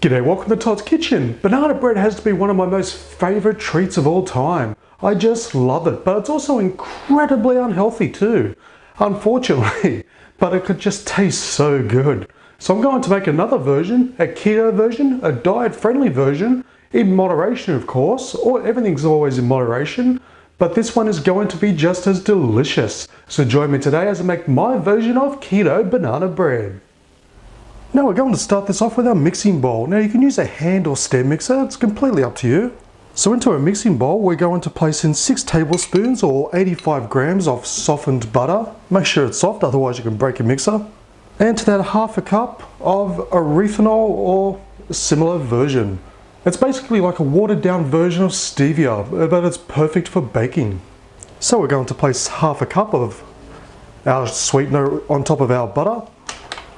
G'day, welcome to Todd's Kitchen. Banana bread has to be one of my most favourite treats of all time. I just love it, but it's also incredibly unhealthy too, unfortunately, but it could just taste so good. So I'm going to make another version, a keto version, a diet-friendly version, in moderation of course, or everything's always in moderation, but this one is going to be just as delicious. So join me today as I make my version of keto banana bread. Now we're going to start this off with our mixing bowl. Now you can use a hand or stand mixer, it's completely up to you. So into our mixing bowl we're going to place in 6 tablespoons or 85 grams of softened butter. Make sure it's soft, otherwise you can break your mixer. And to that half a cup of erythritol or a similar version. It's basically like a watered down version of stevia, but it's perfect for baking. So we're going to place half a cup of our sweetener on top of our butter.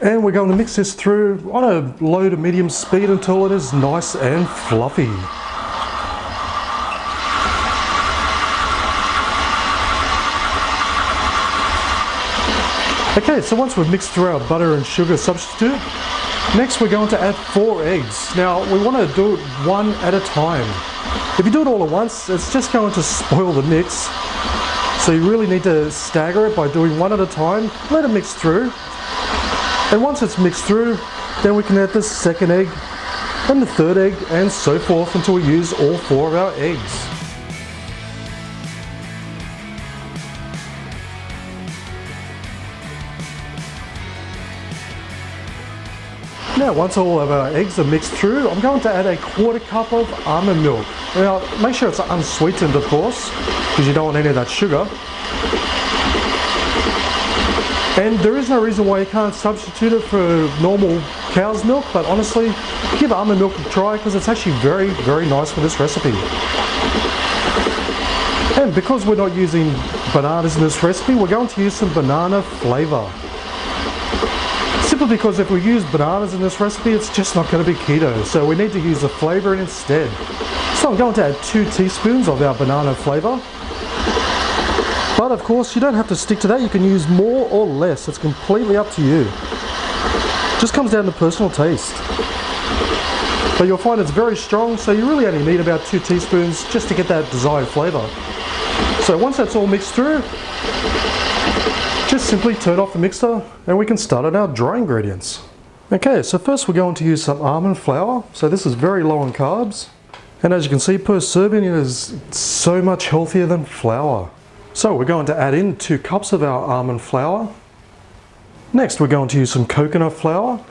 And we're going to mix this through on a low to medium speed until it is nice and fluffy. Okay, so once we've mixed through our butter and sugar substitute, next we're going to add 4 eggs. Now we want to do it one at a time. If you do it all at once, it's just going to spoil the mix. So you really need to stagger it by doing one at a time, let it mix through. And once it's mixed through, then we can add the second egg and the third egg and so forth until we use all 4 of our eggs. Now once all of our eggs are mixed through, I'm going to add a 1/4 cup of almond milk. Now make sure it's unsweetened of course, because you don't want any of that sugar. And there is no reason why you can't substitute it for normal cow's milk, but honestly, give almond milk a try because it's actually very, very nice for this recipe. And because we're not using bananas in this recipe, we're going to use some banana flavour. Simply because if we use bananas in this recipe, it's just not going to be keto, so we need to use the flavour instead. So I'm going to add 2 teaspoons of our banana flavour. But of course you don't have to stick to that, you can use more or less, it's completely up to you. Just comes down to personal taste. But you'll find it's very strong, so you really only need about 2 teaspoons just to get that desired flavour. So once that's all mixed through, just simply turn off the mixer and we can start on our dry ingredients. Okay, so first we're going to use some almond flour, so this is very low in carbs. And as you can see, per serving it is so much healthier than flour. So we're going to add in 2 cups of our almond flour. Next we're going to use some coconut flour.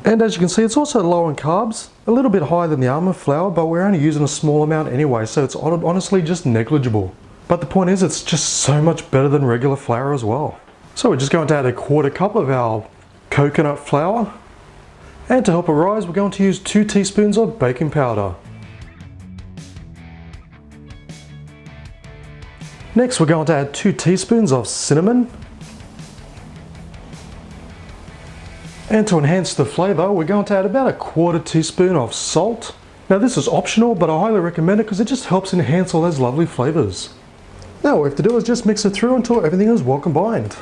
And as you can see, it's also low in carbs, a little bit higher than the almond flour, but we're only using a small amount anyway, so it's honestly just negligible. But the point is, it's just so much better than regular flour as well. So we're just going to add a 1/4 cup of our coconut flour. And to help it rise, we're going to use 2 teaspoons of baking powder. Next we're going to add 2 teaspoons of cinnamon. And to enhance the flavour, we're going to add about a 1/4 teaspoon of salt. Now this is optional, but I highly recommend it because it just helps enhance all those lovely flavours. Now all we have to do is just mix it through until everything is well combined.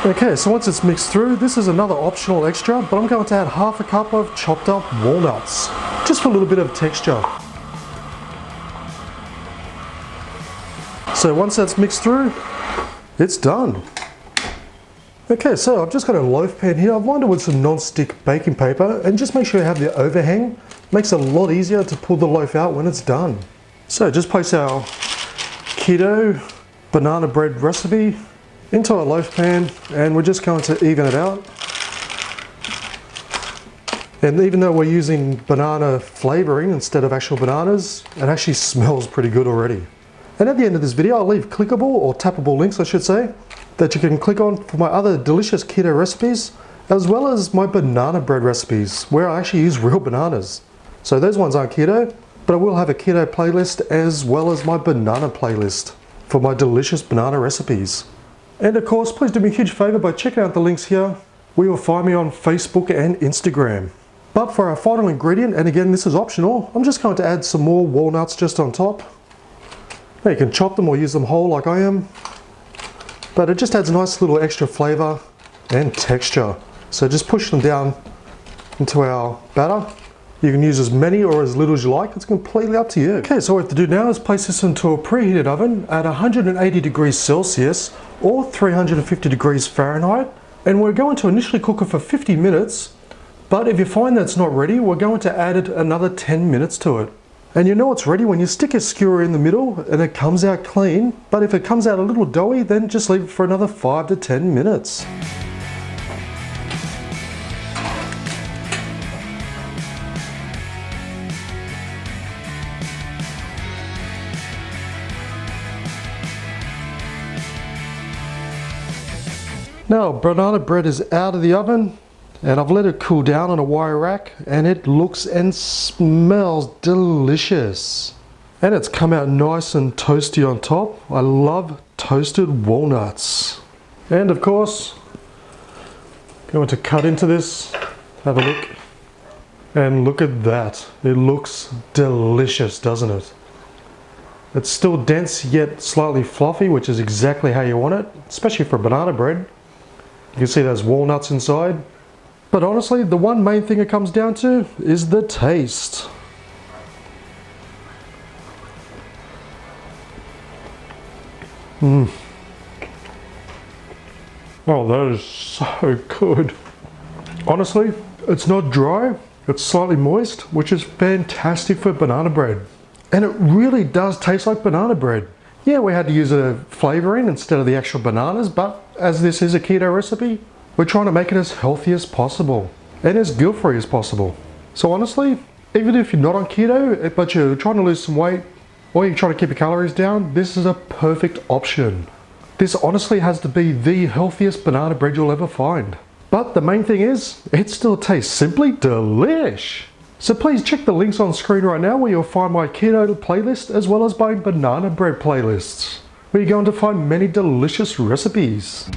Okay, so once it's mixed through, this is another optional extra, but I'm going to add half a cup of chopped up walnuts, just for a little bit of texture. So once that's mixed through, it's done. Okay, so I've just got a loaf pan here. I've lined it with some non-stick baking paper, and just make sure you have the overhang. Makes it a lot easier to pull the loaf out when it's done. So just place our keto banana bread recipe into a loaf pan, and we're just going to even it out. And even though we're using banana flavouring instead of actual bananas, it actually smells pretty good already. And at the end of this video I'll leave clickable or tappable links, I should say, that you can click on for my other delicious keto recipes, as well as my banana bread recipes where I actually use real bananas. So those ones aren't keto, but I will have a keto playlist as well as my banana playlist for my delicious banana recipes. And of course, please do me a huge favor by checking out the links here, where you'll find me on Facebook and Instagram. But for our final ingredient, and again this is optional, I'm just going to add some more walnuts just on top. Now you can chop them or use them whole like I am, but it just adds a nice little extra flavor and texture. So just push them down into our batter. You can use as many or as little as you like, it's completely up to you. Okay, so what we have to do now is place this into a preheated oven at 180 degrees Celsius or 350 degrees Fahrenheit. And we're going to initially cook it for 50 minutes, but if you find that it's not ready, we're going to add another 10 minutes to it. And you know it's ready when you stick a skewer in the middle and it comes out clean, but if it comes out a little doughy, then just leave it for another 5 to 10 minutes. Now, banana bread is out of the oven and I've let it cool down on a wire rack and it looks and smells delicious. And it's come out nice and toasty on top. I love toasted walnuts. And of course, going to cut into this, have a look. And look at that. It looks delicious, doesn't it? It's still dense yet slightly fluffy, which is exactly how you want it, especially for banana bread. You can see those walnuts inside. But honestly, the one main thing it comes down to is the taste. Oh, that is so good. Honestly, it's not dry, it's slightly moist, which is fantastic for banana bread. And it really does taste like banana bread. Yeah, we had to use a flavoring instead of the actual bananas, but as this is a keto recipe, we're trying to make it as healthy as possible and as guilt-free as possible. So honestly, even if you're not on keto, but you're trying to lose some weight or you're trying to keep your calories down, this is a perfect option. This honestly has to be the healthiest banana bread you'll ever find. But the main thing is, it still tastes simply delish. So please check the links on screen right now where you'll find my keto playlist as well as my banana bread playlists, where you're going to find many delicious recipes.